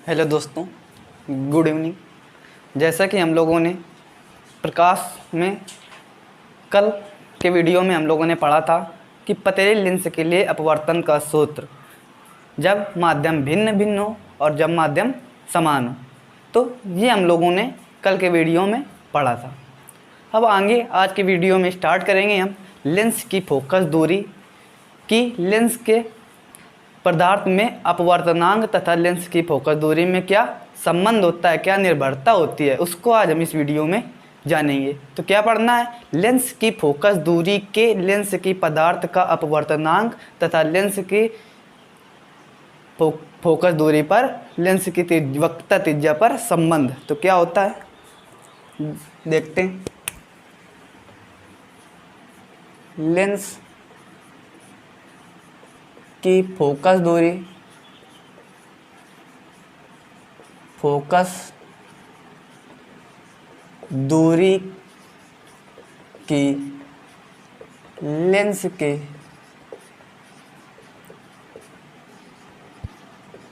Hello दोस्तों, good evening. जैसा कि हम लोगों ने प्रकाश में कल के वीडियो में हम लोगों ने पढ़ा था कि पतले लेंस के लिए अपवर्तन का सूत्र जब माध्यम भिन्न भिन्न हो और जब माध्यम समान हो, तो ये हम लोगों ने कल के वीडियो में पढ़ा था। अब आगे आज के वीडियो में स्टार्ट करेंगे हम लेंस की फोकस दूरी की लेंस के पदार्थ में अपवर्तनांक तथा लेंस की फोकस दूरी में क्या संबंध होता है, क्या निर्भरता होती है, उसको आज हम इस वीडियो में जानेंगे। तो क्या पढ़ना है? लेंस की फोकस दूरी के लेंस की पदार्थ का अपवर्तनांक तथा लेंस की फोकस दूरी पर लेंस की वक्रता त्रिज्या पर संबंध। तो क्या होता है देखते हैं। लेंस की फोकस दूरी की लेंस के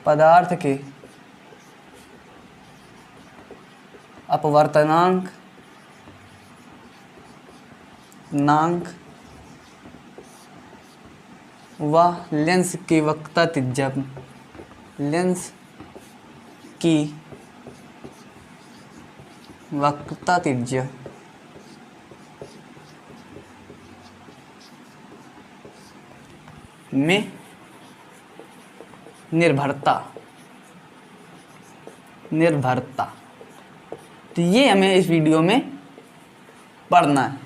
पदार्थ के अपवर्तनांक व लेंस की वक्रता त्रिज्या में निर्भरता। तो ये हमें इस वीडियो में पढ़ना है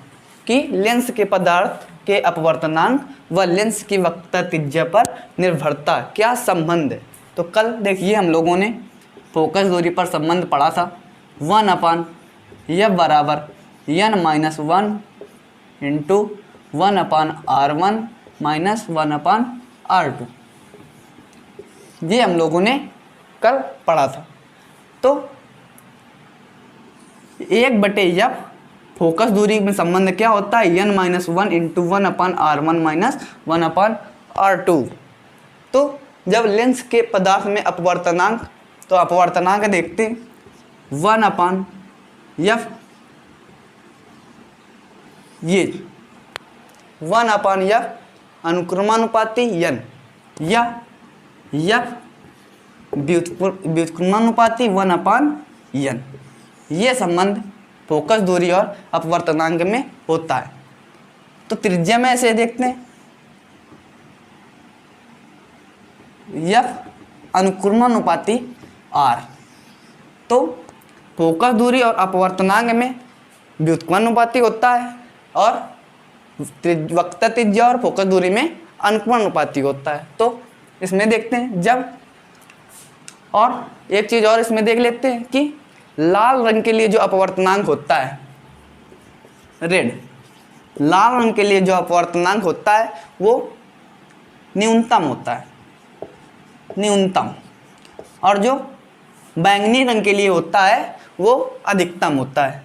कि लेंस के पदार्थ के अपवर्तनांक व लेंस की वक्रता त्रिज्या पर निर्भरता क्या संबंध है। तो कल देखिए हम लोगों ने फोकस दूरी पर संबंध पढ़ा था 1/f बराबर n-1 into 1/r1 minus 1/r2। ये हम लोगों ने कल पढ़ा था। तो 1/f फोकस दूरी में संबंध क्या होता है? n-1 into 1/r1 minus 1/r2। तो जब लेंस के पदार्थ में अपवर्तनांक, तो अपवर्तनांक देखते हैं 1/f, ये 1/f अनुक्रमानुपाती n या f व्युत्क्रमानुपाती 1/n। ये संबंध फोकस दूरी और अपवर्तनांक में होता है। तो त्रिज्या में ऐसे देखते हैं f अनुक्रमानुपाती r। तो फोकस दूरी और अपवर्तनांक में व्युत्क्रमानुपाती होता है और वक्रता त्रिज्या और फोकस दूरी में अनुक्रमानुपाती होता है। तो इसमें देखते हैं जब, और एक चीज और इसमें देख लेते हैं कि लाल रंग के लिए जो अपवर्तनांक होता है, लाल रंग के लिए जो अपवर्तनांक होता है वो न्यूनतम होता है, और जो बैंगनी रंग के लिए होता है वो अधिकतम होता है,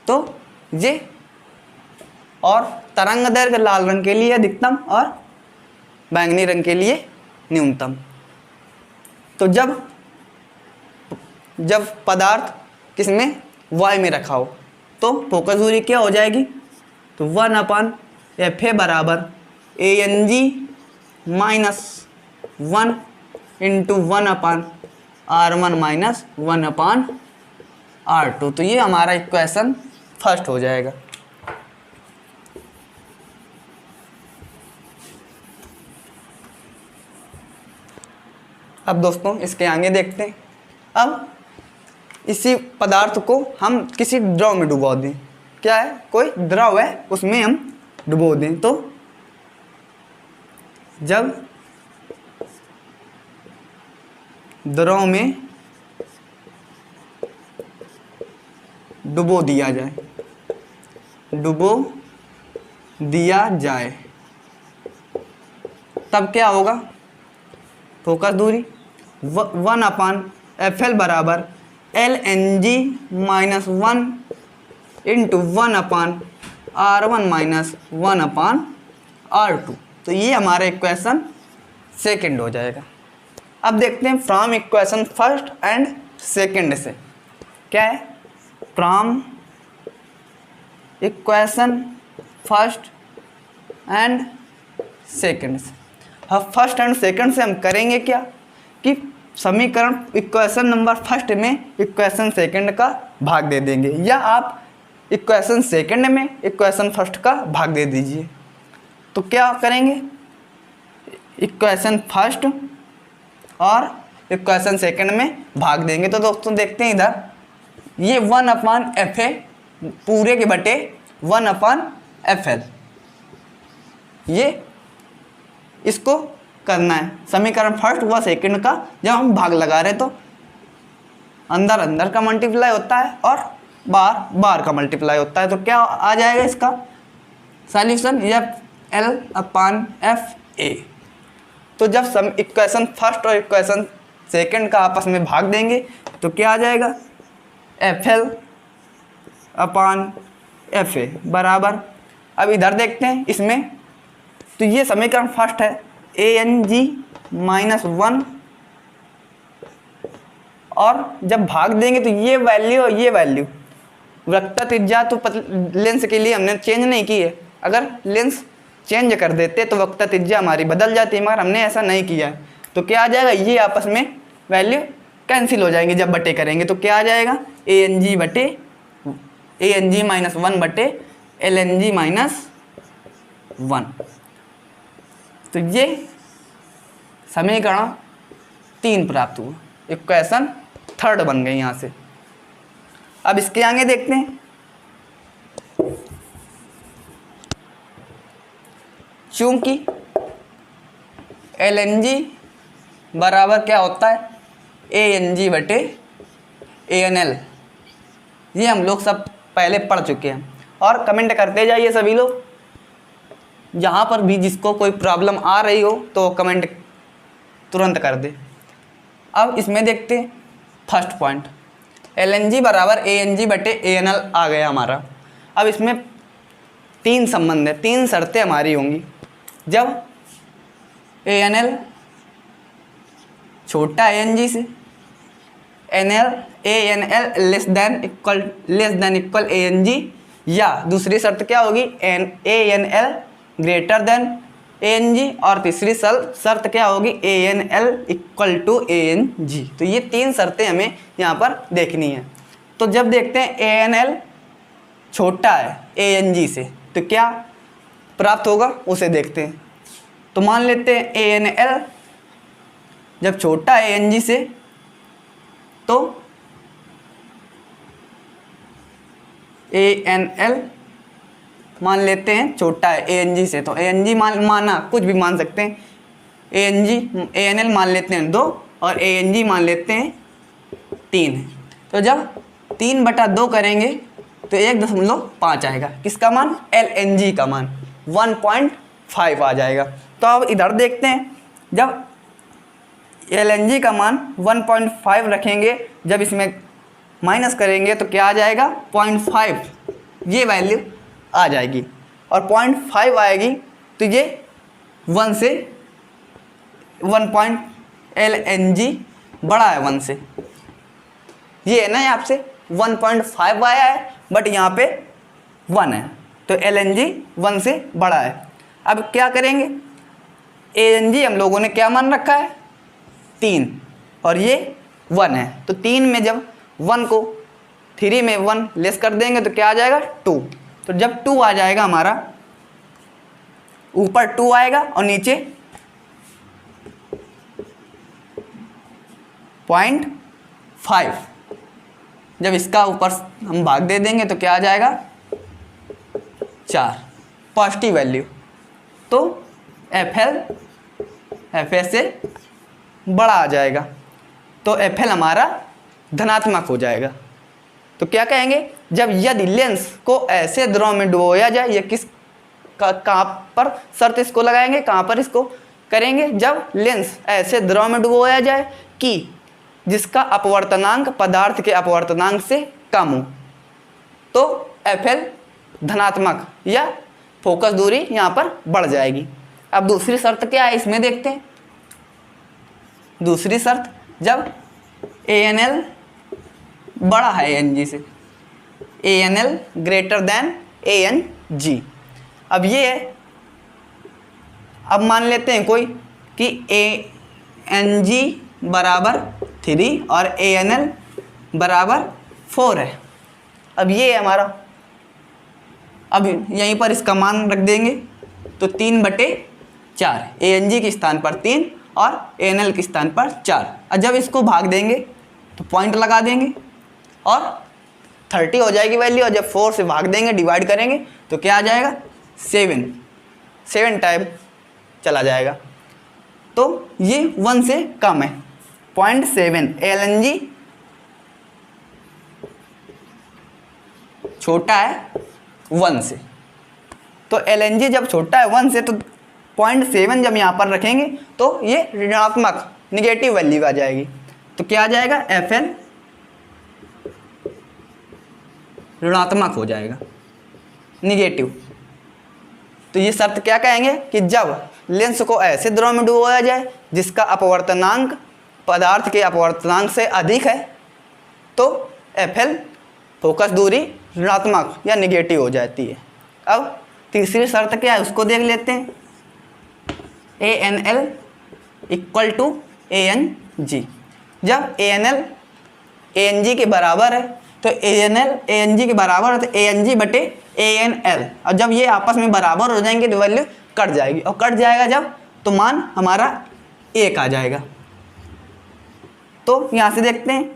तो ये, और तरंग दैर्घ्य लाल रंग के लिए अधिकतम और बैंगनी रंग के लिए न्यूनतम। तो जब पदार्थ किसमें y में रखा हो तो फोकस दूरी क्या हो जाएगी? तो 1/fa बराबर Ang-1 into 1/r1 minus 1/r2। तो ये हमारा इक्वेशन फर्स्ट हो जाएगा। अब दोस्तों इसके आगे देखते हैं। अब इसी पदार्थ को हम किसी द्रव में डुबो दें। क्या है? कोई द्रव है, उसमें हम डुबो दें। तो जब द्रव में डुबो दिया जाए तब क्या होगा? फोकस दूरी 1/fl बराबर Lng-1 into 1/r1 R1 minus 1/R2। तो ये हमारा इक्वेशन सेकंड हो जाएगा। अब देखते हैं from equation first and second से क्या है। From equation first and second से, अब फर्स्ट एंड सेकंड से हम करेंगे क्या कि समीकरण इक्वेशन नंबर फर्स्ट में इक्वेशन सेकंड का भाग दे देंगे, या आप इक्वेशन सेकंड में इक्वेशन फर्स्ट का भाग दे दीजिए। तो क्या करेंगे, इक्वेशन फर्स्ट और इक्वेशन सेकंड में भाग देंगे। तो दोस्तों देखते हैं इधर, ये 1/FA पूरे के बटे 1/FL, ये इसको करना है समीकरण फर्स्ट व सेकंड का। जब हम भाग लगा रहे तो अंदर अंदर का मल्टीप्लाई होता है और बाहर बाहर का मल्टीप्लाई होता है। तो क्या आ जाएगा इसका सॉल्यूशन, FL/FA। तो जब इक्वेशन फर्स्ट और इक्वेशन सेकंड का आपस में भाग देंगे तो क्या आ जाएगा, FL/FA बराबर। अब इधर देखते हैं इसमें, तो ये समीकरण फर्स्ट है ANG माइनस 1, और जब भाग देंगे तो ये वैल्यू और ये वैल्यू वक्रता त्रिज्या तो लेंस के लिए हमने चेंज नहीं की है। अगर लेंस चेंज कर देते तो वक्रता त्रिज्या हमारी बदल जाती है, मगर हमने ऐसा नहीं किया है। तो क्या आ जाएगा, ये आपस में वैल्यू कैंसिल हो जाएंगे जब बटे करेंगे। तो क्या आ जाएगा, ANG माइनस 1 बटे LNG माइनस 1। तो ये समीकरण 3 प्राप्त हुआ, इक्वेशन थर्ड बन गई यहाँ से। अब इसके आगे देखते हैं, चूंकि LNG बराबर क्या होता है, ANG बटे ANL, ये हम लोग सब पहले पढ़ चुके हैं। और कमेंट करते जाइए सभी लोग, जहाँ पर भी जिसको कोई प्रॉब्लम आ रही हो तो कमेंट तुरंत कर दे। अब इसमें देखते हैं फर्स्ट पॉइंट, LNG बराबर ANG बटे ANL आ गया हमारा। अब इसमें 3 संबंध है, 3 शर्तें हमारी होंगी। जब ANL छोटा ANG से, ANL less than equal ANG, या दूसरी शर्त क्या होगी, ANL ग्रेटर देन ANG, और तीसरी शर्त क्या होगी, ANL इक्वल टू ANG। तो ये 3 शर्तें हमें यहाँ पर देखनी है। तो जब देखते हैं ANL छोटा है ANG से तो क्या प्राप्त होगा उसे देखते हैं। तो मान लेते हैं ANL जब छोटा है ANG से, तो ANL मान लेते हैं छोटा है ANG से, तो ANG माना कुछ भी मान सकते हैं, ANL मान लेते हैं 2 और ANG मान लेते हैं 3 है। तो जब 3/2 करेंगे तो 1.5 आएगा, किसका मान, LNG का मान 1.5 आ जाएगा। तो अब इधर देखते हैं, जब LNG का मान 1.5 रखेंगे, जब इसमें माइनस करेंगे तो क्या आ जाएगा, 0.5, ये वैल्यू आ जाएगी। और 0.5 आएगी तो ये 1 से 1 LNG बड़ा है 1 से, ये है ना, यहाँ से 1.5 आया है बट यहाँ पे 1 है, तो LNG 1 से बड़ा है। अब क्या करेंगे, ANG हम लोगों ने क्या मान रखा है, 3, और ये 1 है। तो 3 में जब 1 को 3 में 1 लेस कर देंगे तो क्या आ जाएगा, 2। तो जब 2 आ जाएगा हमारा, ऊपर 2 आएगा और नीचे 0.5, जब इसका ऊपर हम भाग दे देंगे तो क्या आ जाएगा, 4, पॉजिटिव वैल्यू। तो FA से बड़ा आ जाएगा, तो FL हमारा धनात्मक हो जाएगा। तो क्या कहेंगे, जब यदि लेंस को ऐसे द्रव में डुबोया जाए, या किस कहाँ पर शर्त इसको लगाएंगे, कहाँ पर इसको करेंगे, जब लेंस ऐसे द्रव में डुबोया जाए कि जिसका अपवर्तनांक पदार्थ के अपवर्तनांक से कम हो, तो FL धनात्मक या फोकस दूरी यहाँ पर बढ़ जाएगी। अब दूसरी शर्त क्या है इसमें देखते हैं। दूसरी शर्त, जब ANL बड़ा है ANG से, ANL ग्रेटर देन ANG। अब ये है, अब मान लेते हैं कोई कि ANG बराबर 3 और ANL बराबर 4 है। अब ये है हमारा, अब यहीं पर इसका मान रख देंगे तो 3/4, ANG के स्थान पर 3 और ANL के स्थान पर 4। और जब इसको भाग देंगे तो पॉइंट लगा देंगे और 30 हो जाएगी वैल्यू, और जब 4 से भाग देंगे, डिवाइड करेंगे तो क्या आ जाएगा 7 टाइम चला जाएगा। तो ये 1 से कम है, 0.7। LNG छोटा है 1 से, तो LNG जब छोटा है 1 से तो 0.7 जब यहाँ पर रखेंगे तो ये ऋणात्मक निगेटिव वैल्यू आ जाएगी। तो क्या आ जाएगा, FL ऋणात्मक हो जाएगा, निगेटिव। तो ये शर्त क्या कहेंगे कि जब लेंस को ऐसे द्रव में डुबोया जाए जिसका अपवर्तनांक पदार्थ के अपवर्तनांक से अधिक है तो FL फोकस दूरी ऋणात्मक या निगेटिव हो जाती है। अब तीसरी शर्त क्या है उसको देख लेते हैं। ANL equal to ANG। जब ANL ANG के बराबर है तो ANL ANG के बराबर है तो ANG बटे ANL, और जब ये आपस में बराबर हो जाएंगे तो वैल्यू कट जाएगी, और कट जाएगा जब तो मान हमारा 1 आ जाएगा। तो यहाँ से देखते हैं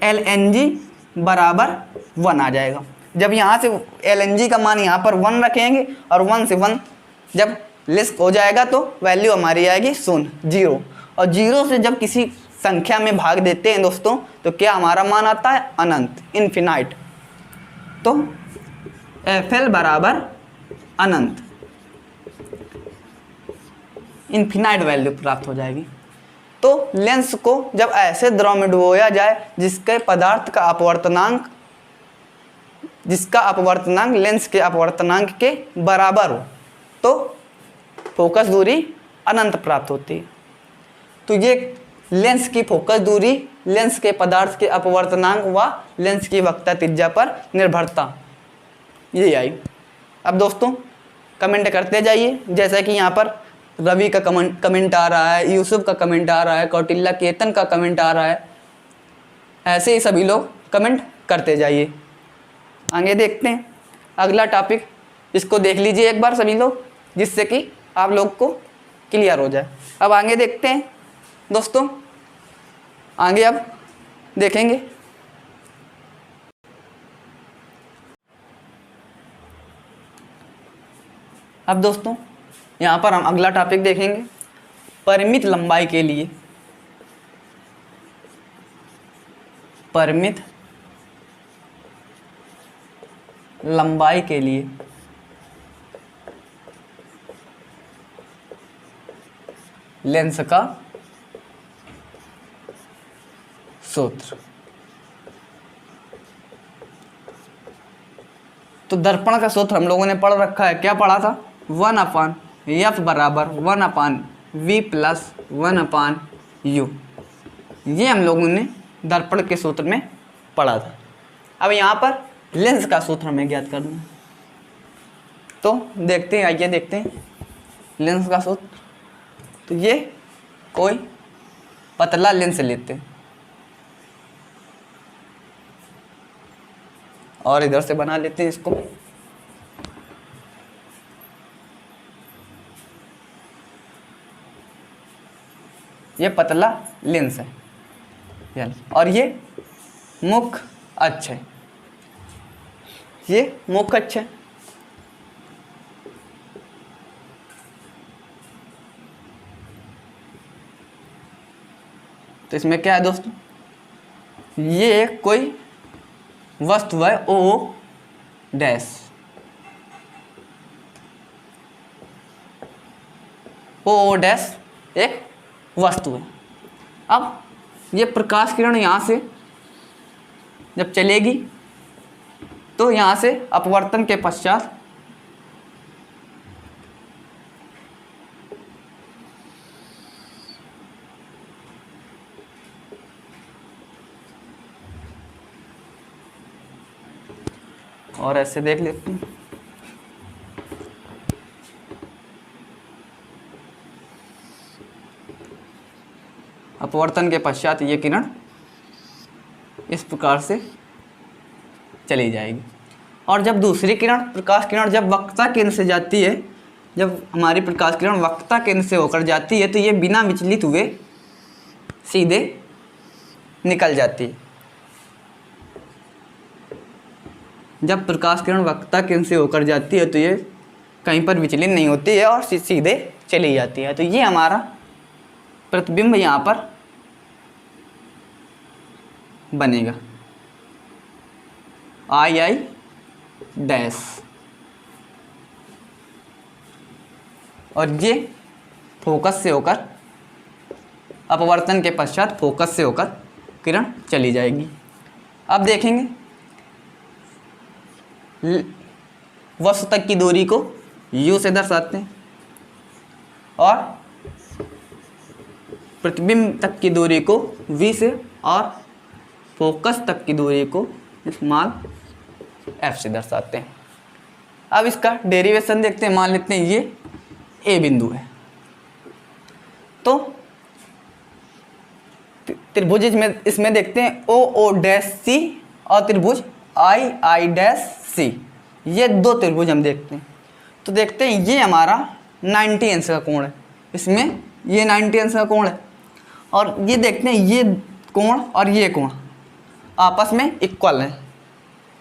LNG बराबर 1 आ जाएगा। जब यहाँ से LNG का मान यहाँ पर 1 रखेंगे और 1 से 1 जब लेस हो जाएगा तो वैल्यू हमारी आएगी 0, और 0 से जब किसी संख्या में भाग देते हैं दोस्तों तो क्या हमारा मान आता है अनंत, इन्फिनाइट। तो FL बराबर अनंत, इन्फिनाइट वैल्यू प्राप्त हो जाएगी। तो लेंस को जब ऐसे द्रव में डुबोया जाए जिसके पदार्थ का अपवर्तनांक, जिसका अपवर्तनांक लेंस के अपवर्तनांक के बराबर हो तो फोकस दूरी अनंत प्राप्त होती है। तो ये लेंस की फोकस दूरी लेंस के पदार्थ के अपवर्तनांक व लेंस की वक्रता त्रिज्या पर निर्भरता ये आई। अब दोस्तों कमेंट करते जाइए, जैसा कि यहाँ पर रवि का कमेंट आ रहा है, यूसुफ का कमेंट आ रहा है, कौटिल्य केतन का कमेंट आ रहा है, ऐसे ही सभी लोग कमेंट करते जाइए। आगे देखते हैं अगला टॉपिक, इसको देख लीजिए एक बार सभी लोग जिससे कि आप लोग को क्लियर हो जाए। अब आगे देखते हैं दोस्तों, आगे अब देखेंगे अब दोस्तों यहाँ पर हम अगला टॉपिक देखेंगे परिमित लंबाई के लिए। परिमित लंबाई के लिए लेंस का सूत्र। तो दर्पण का सूत्र हम लोगों ने पढ़ रखा है, क्या पढ़ा था, 1/f बराबर 1/v प्लस 1/u। ये हम लोगों ने दर्पण के सूत्र में पढ़ा था। अब यहाँ पर लेंस का सूत्र हमें ज्ञात करना है, तो देखते हैं, आइए देखते हैं लेंस का सूत्र। तो ये कोई पतला लेंस लेते हैं और इधर से बना लेते हैं इसको। ये पतला लेंस है और ये मुख्य अक्ष है, ये मुख्य अक्ष है। तो इसमें क्या है दोस्तों, ये कोई वस्तु है ओ डैश, ओ डैश एक वस्तु है। अब ये प्रकाश किरण यहाँ से जब चलेगी तो तो यहाँ से अपवर्तन के पश्चात और ऐसे देख लेते हैं। अपवर्तन के पश्चात ये किरण इस प्रकार से चली जाएगी। और जब दूसरी किरण, प्रकाश किरण जब वक्रता केंद्र से जाती है, जब हमारी प्रकाश किरण वक्रता केंद्र से होकर जाती है तो ये बिना विचलित हुए सीधे निकल जाती है। जब प्रकाश किरण वक्रता केंद्र से होकर जाती है तो ये कहीं पर विचलित नहीं होती है और सीधे चली जाती है। तो ये हमारा प्रतिबिंब यहाँ पर बनेगा आई डैश, और ये फोकस से होकर, अपवर्तन के पश्चात फोकस से होकर किरण चली जाएगी। अब देखेंगे वस्तु तक की दूरी को u से दर्शाते हैं और प्रतिबिंब तक की दूरी को v से और फोकस तक की दूरी को स्मॉल f से दर्शाते हैं। अब इसका डेरिवेशन देखते हैं। मान लेते हैं ये a बिंदु है, तो त्रिभुज इसमें देखते हैं o डैश c और त्रिभुज i डैश c, ये दो त्रिभुज हम देखते हैं। तो देखते हैं ये हमारा 90 अंश का कोण है, इसमें ये 90 अंश का कोण है, और ये देखते हैं ये कोण और ये कोण आपस में इक्वल है।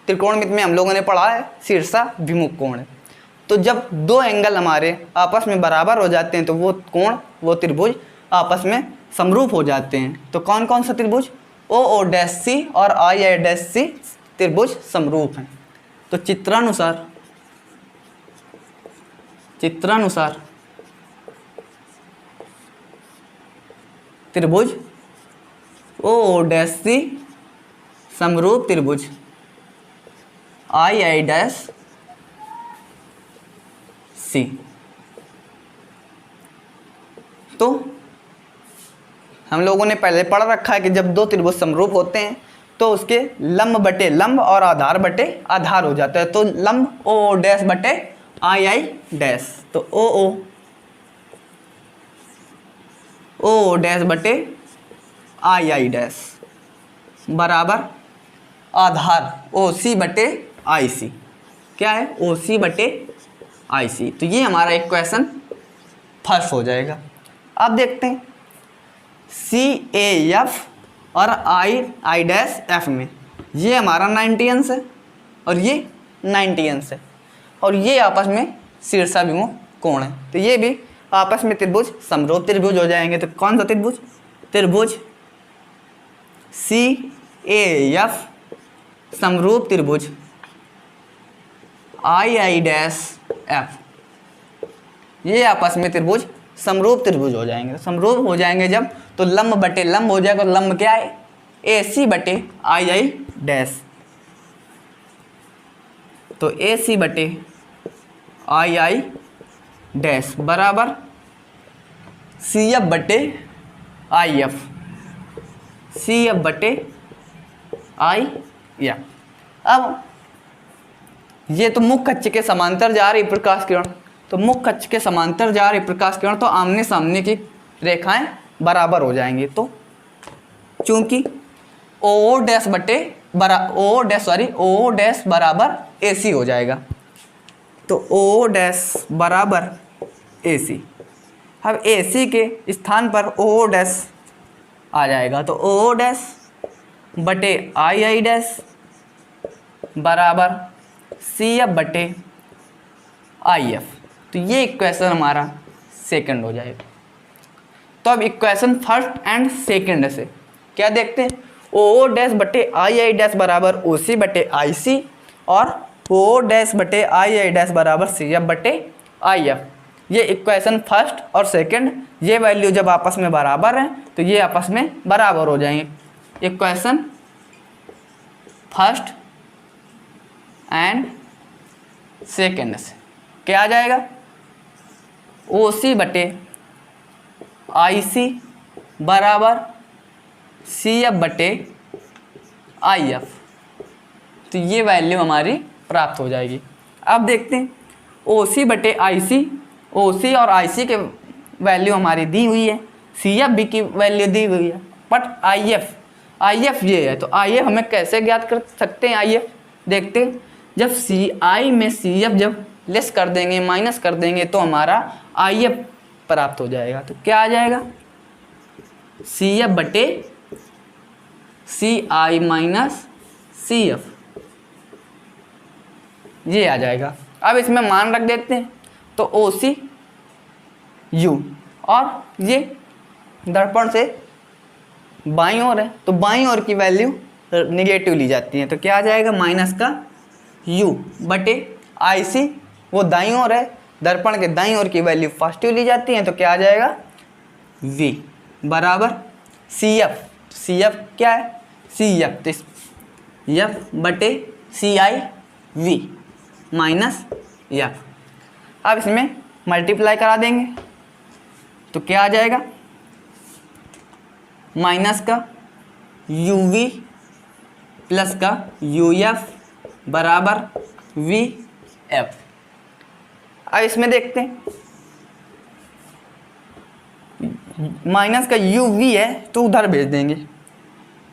त्रिकोणमिति में हम लोगों ने पढ़ा है शीर्षा विमुख कोण है। तो जब दो एंगल हमारे आपस में बराबर हो जाते हैं तो वो कोण, वो त्रिभुज आपस में समरूप हो जाते हैं। तो कौन कौन सा त्रिभुज, ओ डैश सी और आई डैश सी त्रिभुज समरूप हैं। तो चित्रानुसार त्रिभुज ओ डैश सी समरूप त्रिभुज आई डैश सी। तो हम लोगों ने पहले पढ़ रखा है कि जब दो त्रिभुज समरूप होते हैं तो उसके लंब बटे लंब और आधार बटे आधार हो जाता है। तो लंब ओ डैश बटे आई डैश, तो ओ डैश बटे आई डैश बराबर आधार ओ सी बटे आई सी। क्या है, ओ सी बटे आई सी। तो ये हमारा इक्वेशन फर्स्ट हो जाएगा। अब देखते हैं सी ए एफ और आई डैश एफ में ये हमारा 90 अंश है और ये 90 अंश है, और ये आपस में शीर्षाभिमुख कोण है। तो ये भी आपस में त्रिभुज समरूप त्रिभुज हो जाएंगे। तो कौन सा त्रिभुज, त्रिभुज सी ए एफ समरूप त्रिभुज आई डैश एफ, ये आपस में त्रिभुज समरूप त्रिभुज हो जाएंगे। समरूप हो जाएंगे जब, तो लंब बटे लंब हो जाएगा। लंब क्या है, ए सी बटे आई डैश, तो ए सी बटे आई डैश बराबर सी एफ बटे आई एफ, सी एफ बटे आई एफ। अब ये तो मुख्य अक्ष के समांतर जा रही प्रकाश किरण, तो मुख्य अक्ष के समांतर जा रही प्रकाश किरण, तो आमने सामने की रेखाएं बराबर हो जाएंगी। तो चूंकि ओ डैश बराबर ए सी हो जाएगा, तो ओ डैश बराबर ए सी। अब ए सी के स्थान पर ओ डैश आ जाएगा, तो ओ डैश बटे आई डैश बराबर सी एफ बटे आई एफ। तो ये इक्वेशन हमारा सेकंड हो जाएगा। तो अब इक्वेशन फर्स्ट एंड सेकंड से क्या देखते हैं, ओ डैश बटे आई डैश बराबर ओ सी बटे आई सी, और ओ डैश बटे आई डैश बराबर सी एफ बटे आई एफ। ये इक्वेशन फर्स्ट और सेकंड, ये वैल्यू जब आपस में बराबर हैं तो ये आपस में बराबर हो जाएंगे। इक्वेशन फर्स्ट एंड सेकेंड से क्या आ जाएगा, OC बटे IC बराबर CF बटे IF। तो ये वैल्यू हमारी प्राप्त हो जाएगी। अब देखते हैं OC बटे IC, OC और IC के वैल्यू हमारी दी हुई है, CF भी की वैल्यू दी हुई है, बट IF ये है। तो IF हमें कैसे ज्ञात कर सकते हैं, IF देखते हैं। जब CI में CF जब लेस कर देंगे, माइनस कर देंगे, तो हमारा IF प्राप्त हो जाएगा। तो क्या आ जाएगा, CF बटे CI माइनस CF, ये आ जाएगा। अब इसमें मान रख देते हैं, तो OC U और ये दर्पण से बाईं ओर है, तो बाईं ओर की वैल्यू निगेटिव ली जाती है। तो क्या आ जाएगा, माइनस का U बटे IC, वो दाईं ओर है, दर्पण के दाईं ओर की वैल्यू पॉजिटिव ली जाती है। तो क्या आ जाएगा, V बराबर CF क्या है, CF, तो F बटे CI V माइनस F। अब इसमें मल्टीप्लाई करा देंगे, तो क्या आ जाएगा, माइनस का UV प्लस का UF बराबर VF। अब इसमें देखते हैं, माइनस का UV है तो उधर भेज देंगे,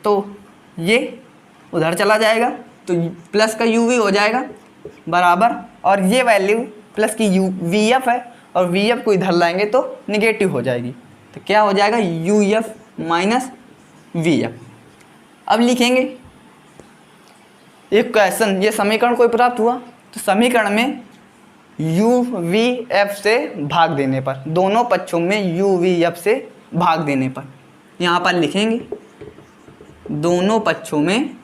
तो ये उधर चला जाएगा, तो प्लस का UV हो जाएगा बराबर, और ये वैल्यू प्लस की VF है, और VF को इधर लाएंगे तो निगेटिव हो जाएगी। तो क्या हो जाएगा, UF माइनस VF। अब लिखेंगे एक क्वेश्चन, ये समीकरण कोई प्राप्त हुआ, तो समीकरण में UVF से भाग देने पर, दोनों पक्षों में UVF से भाग देने पर, यहाँ पर लिखेंगे दोनों पक्षों में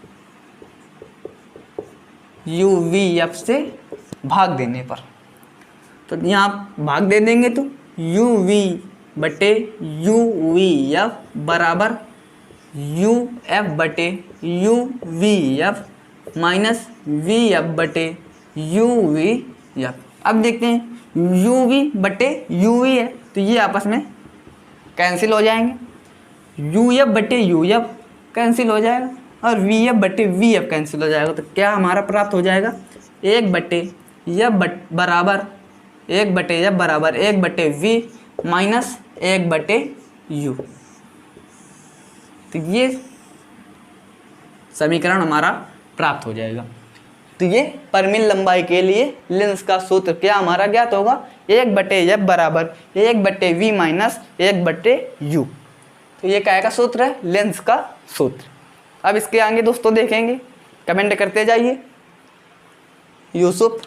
UVF से भाग देने पर। तो यहाँ भाग दे देंगे, तो UV बटे UVF बराबर UF बटे UVF माइनस VF बटे UVF। अब देखते हैं UV बटे UV है, तो ये आपस में कैंसिल हो जाएंगे, UF बटे UF कैंसिल हो जाएगा, और VF बटे VF कैंसिल हो जाएगा। तो क्या हमारा प्राप्त हो जाएगा, 1 बटे F बराबर 1 बटे F बराबर 1 बटे V माइनस 1 बटे U। तो ये समीकरण हमारा प्राप्त हो जाएगा। तो ये परिमित लंबाई के लिए लेंस का सूत्र क्या हमारा ज्ञात होगा, 1 बटे F बराबर 1 बटे V माइनस 1 बटे U। तो ये क्या का सूत्र है, लेंस का सूत्र। अब इसके आगे दोस्तों देखेंगे, कमेंट करते जाइए। यूसुफ,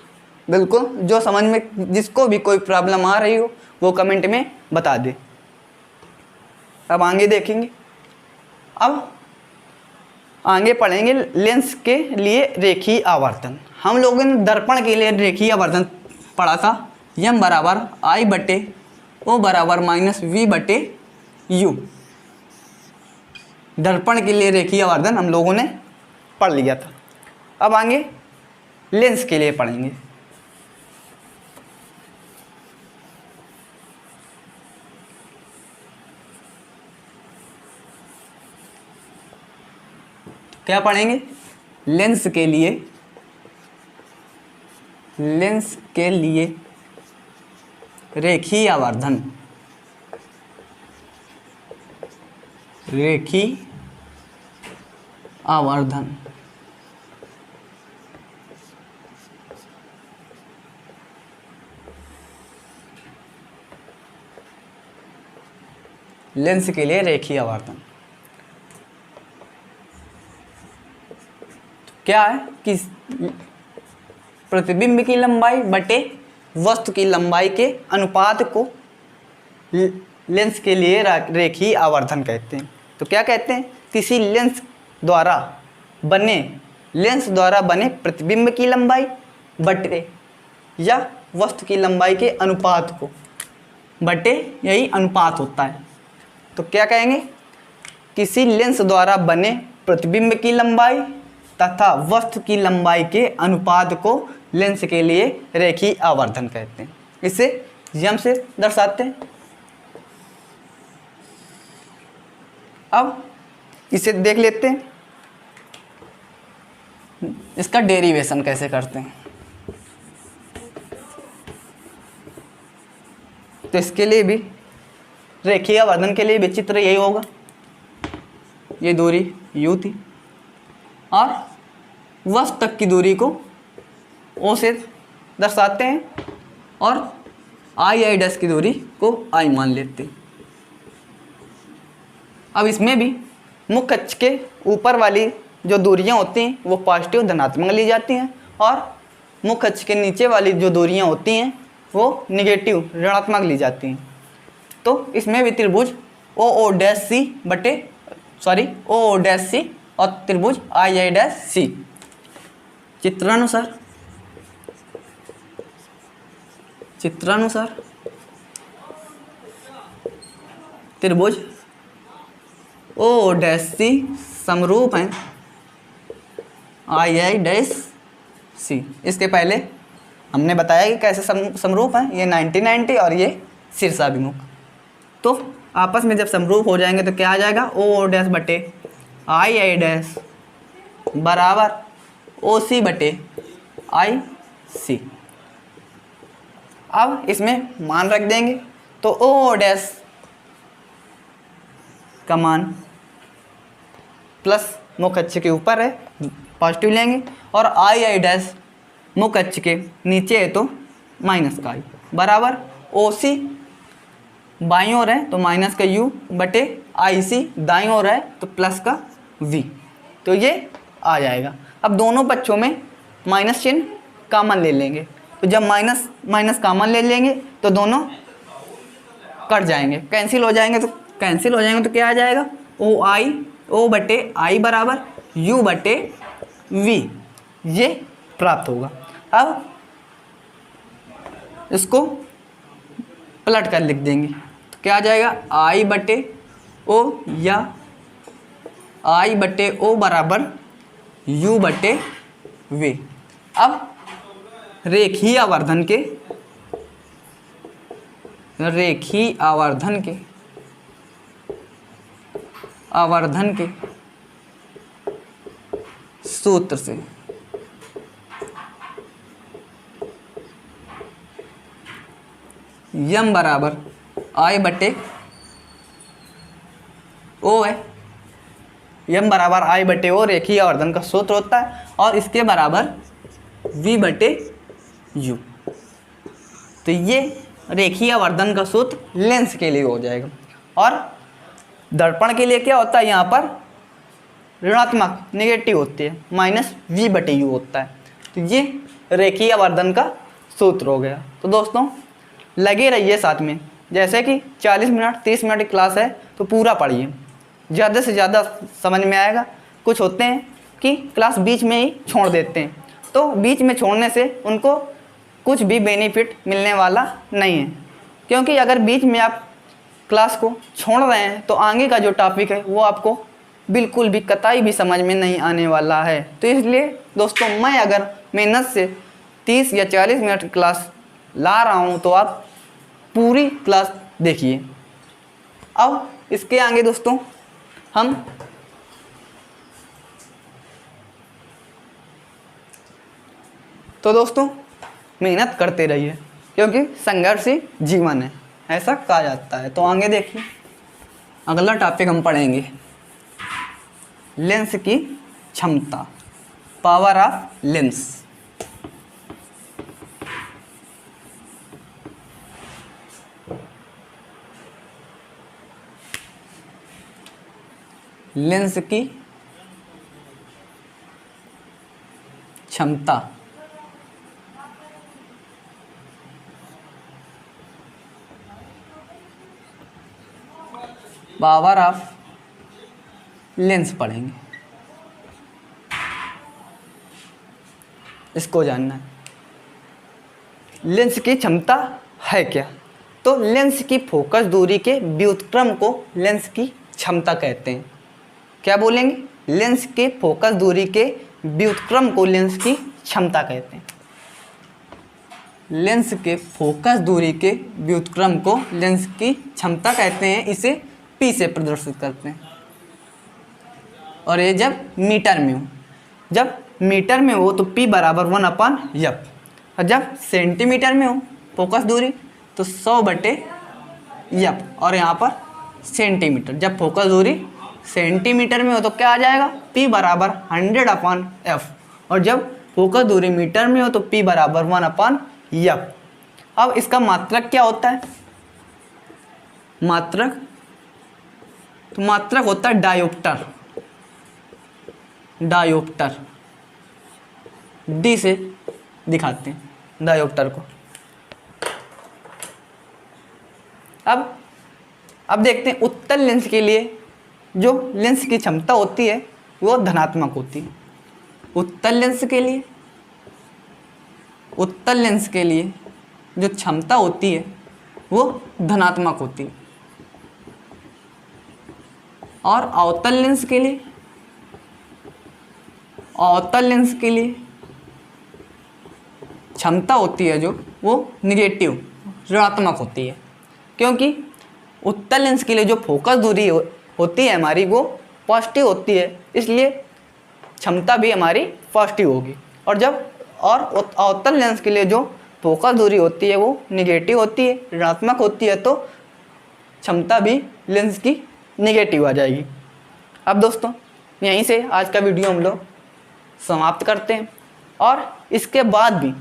बिल्कुल जो समझ में जिसको भी कोई प्रॉब्लम आ रही हो वो कमेंट में बता दे। अब आगे देखेंगे, अब आगे पढ़ेंगे लेंस के लिए रेखीय आवर्तन। हम लोगों ने दर्पण के लिए रेखीय आवर्तन पढ़ा था, M बराबर I बटे O बराबर माइनस V बटे U। दर्पण के लिए रेखीय आवर्तन हम लोगों ने पढ़ लिया था। अब आगे लेंस के लिए पढ़ेंगे। क्या पढ़ेंगे, लेंस के लिए रेखीय आवर्धन, रेखीय आवर्धन। लेंस के लिए रेखीय आवर्धन क्या है कि प्रतिबिंब की लंबाई बटे वस्तु की लंबाई के अनुपात को लेंस के लिए रेखीय आवर्धन कहते हैं। तो क्या कहते हैं, किसी लेंस द्वारा बने प्रतिबिंब की लंबाई बटे या वस्तु की लंबाई के अनुपात को, बटे यही अनुपात होता है। तो क्या कहेंगे, किसी लेंस द्वारा बने प्रतिबिंब की लंबाई तथा वस्तु की लंबाई के अनुपात को लेंस के लिए रेखीय आवर्धन कहते हैं। इसे यम से दर्शाते हैं। अब इसे देख लेते हैं, इसका डेरिवेशन कैसे करते हैं। तो इसके लिए भी रेखीय आवर्धन के लिए भी चित्र यही होगा। ये दूरी u थी और वस्तु तक की दूरी को o से दर्शाते हैं और i डैश की दूरी को i मान लेते हैं। अब इसमें भी मुख्य अक्ष के ऊपर वाली जो दूरियां होती हैं वो पॉजिटिव धनात्मक ली जाती हैं और मुख्य अक्ष के नीचे वाली जो दूरियां होती हैं वो निगेटिव ऋणात्मक ली जाती हैं। तो इसमें भी त्रिभुज ओ डैश सी और त्रिभुज आई डैश सी चित्रानुसार त्रिभुज ओ डैश सी समरूप हैं आई डैश सी। इसके पहले हमने बताया कि कैसे समरूप हैं, ये 90-90 और ये शीर्षाभिमुख। तो आपस में जब समरूप हो जाएंगे तो क्या आ जाएगा, ओ डैश बटे आई डैश बराबर ओ सी बटे आई सी। अब इसमें मान रख देंगे तो ओ डैश का मान प्लस मुख्य अक्ष के ऊपर है पॉजिटिव लेंगे और आई डैश मुख्य अक्ष के नीचे है तो माइनस का आई बराबर ओ सी बाईं ओर है तो माइनस का u बटे आई सी दाईं ओर है तो प्लस का v। तो ये आ जाएगा। अब दोनों पक्षों में माइनस चिन्ह कॉमन ले लेंगे। तो जब माइनस कॉमन ले लेंगे तो दोनों कट जाएंगे, कैंसिल हो जाएंगे। तो क्या आ जाएगा, ओ बटे आई बराबर u बटे v, ये प्राप्त होगा। अब इसको पलट कर लिख देंगे तो क्या आ जाएगा, आई बटे ओ या आई बटे ओ बराबर u बटे v। अब रेखीय आवर्धन के सूत्र से यम बराबर आई बटे ओ है। यम बराबर आई बटे ओ रेखीय आवर्धन का सूत्र होता है और इसके बराबर v बटे u। तो ये रेखीय आवर्धन का सूत्र लेंस के लिए हो जाएगा। और दर्पण के लिए क्या होता है, यहाँ पर ऋणात्मक नेगेटिव होती है, माइनस v बटे u होता है। तो ये रेखीय आवर्धन का सूत्र हो गया। तो दोस्तों लगे रहिए साथ में, जैसे कि 40 मिनट 30 मिनट की क्लास है तो पूरा पढ़िए, ज़्यादा से ज़्यादा समझ में आएगा। कुछ होते हैं कि क्लास बीच में ही छोड़ देते हैं, तो बीच में छोड़ने से उनको कुछ भी बेनिफिट मिलने वाला नहीं है, क्योंकि अगर बीच में आप क्लास को छोड़ रहे हैं तो आगे का जो टॉपिक है वो आपको बिल्कुल भी कतई भी समझ में नहीं आने वाला है। तो इसलिए दोस्तों मैं अगर मेहनत से 30 या 40 मिनट की क्लास ला रहा हूँ तो आप पूरी क्लास देखिए। अब इसके आगे दोस्तों हम मेहनत करते रहिए, क्योंकि संघर्ष ही जीवन है, ऐसा कहा जाता है। तो आगे देखिए, अगला टॉपिक हम पढ़ेंगे लेंस की क्षमता, पावर ऑफ लेंस। लेंस की क्षमता, पावर ऑफ लेंस पढ़ेंगे, इसको जानना है। लेंस की क्षमता है क्या? तो लेंस की फोकस दूरी के व्युत्क्रम को लेंस की क्षमता कहते हैं। क्या बोलेंगे? लेंस के फोकस दूरी के व्युत्क्रम को लेंस की क्षमता कहते हैं। लेंस के फोकस दूरी के व्युत्क्रम को लेंस की क्षमता कहते हैं। इसे P से प्रदर्शित करते हैं। और ये जब मीटर में हो, जब मीटर में हो तो P बराबर 1/F, और जब सेंटीमीटर में हो फोकस दूरी तो 100/F, और यहाँ पर सेंटीमीटर। जब फोकस दूरी सेंटीमीटर में हो तो क्या आ जाएगा, P बराबर 100/F, और जब फोकस दूरी मीटर में हो तो P बराबर 1/F। अब इसका मात्रक क्या होता है, मात्रक होता है डायोप्टर। डायोप्टर D से दिखाते हैं डायोप्टर को। अब देखते हैं उत्तल लेंस के लिए जो लेंस की क्षमता होती है वो धनात्मक होती है। उत्तल लेंस के लिए जो क्षमता होती है वो धनात्मक होती है, और अवतल लेंस के लिए क्षमता होती है जो वो निगेटिव, ऋणात्मक होती है। क्योंकि उत्तल लेंस के लिए जो फोकस दूरी होती है हमारी वो पॉजिटिव होती है, इसलिए क्षमता भी हमारी पॉजिटिव होगी। और अवतल लेंस के लिए जो फोकस दूरी होती है वो निगेटिव होती है, ऋणात्मक होती है, तो क्षमता भी लेंस की निगेटिव आ जाएगी। अब दोस्तों यहीं से आज का वीडियो हम लोग समाप्त करते हैं। और इसके बाद भी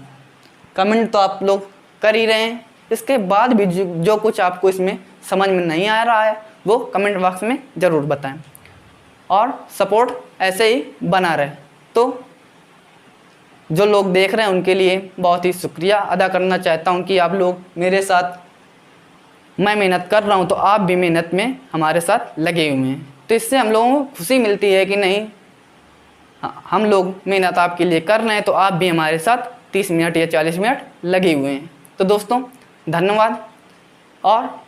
कमेंट तो आप लोग कर ही रहे हैं, इसके बाद भी जो कुछ आपको इसमें समझ में नहीं आ रहा है वो कमेंट बॉक्स में ज़रूर बताएं, और सपोर्ट ऐसे ही बना रहे। तो जो लोग देख रहे हैं उनके लिए बहुत ही शुक्रिया अदा करना चाहता हूं कि आप लोग मेरे साथ, मैं मेहनत कर रहा हूं तो आप भी मेहनत में हमारे साथ लगे हुए हैं। तो इससे हम लोगों को खुशी मिलती है कि नहीं, हम लोग मेहनत आपके लिए कर रहे हैं तो आप भी हमारे साथ 30 मिनट या 40 मिनट लगे हुए हैं। तो दोस्तों धन्यवाद, और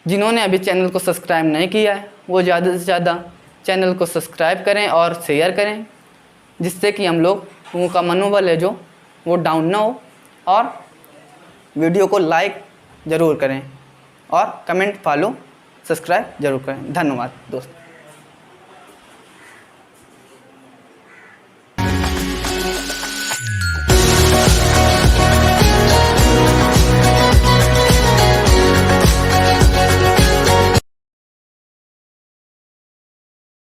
जिन्होंने अभी चैनल को सब्सक्राइब नहीं किया है वो ज़्यादा से ज़्यादा चैनल को सब्सक्राइब करें और शेयर करें, जिससे कि हम लोगों का मनोबल है जो वो डाउन ना हो। और वीडियो को लाइक ज़रूर करें और कमेंट, फॉलो, सब्सक्राइब ज़रूर करें। धन्यवाद दोस्तों।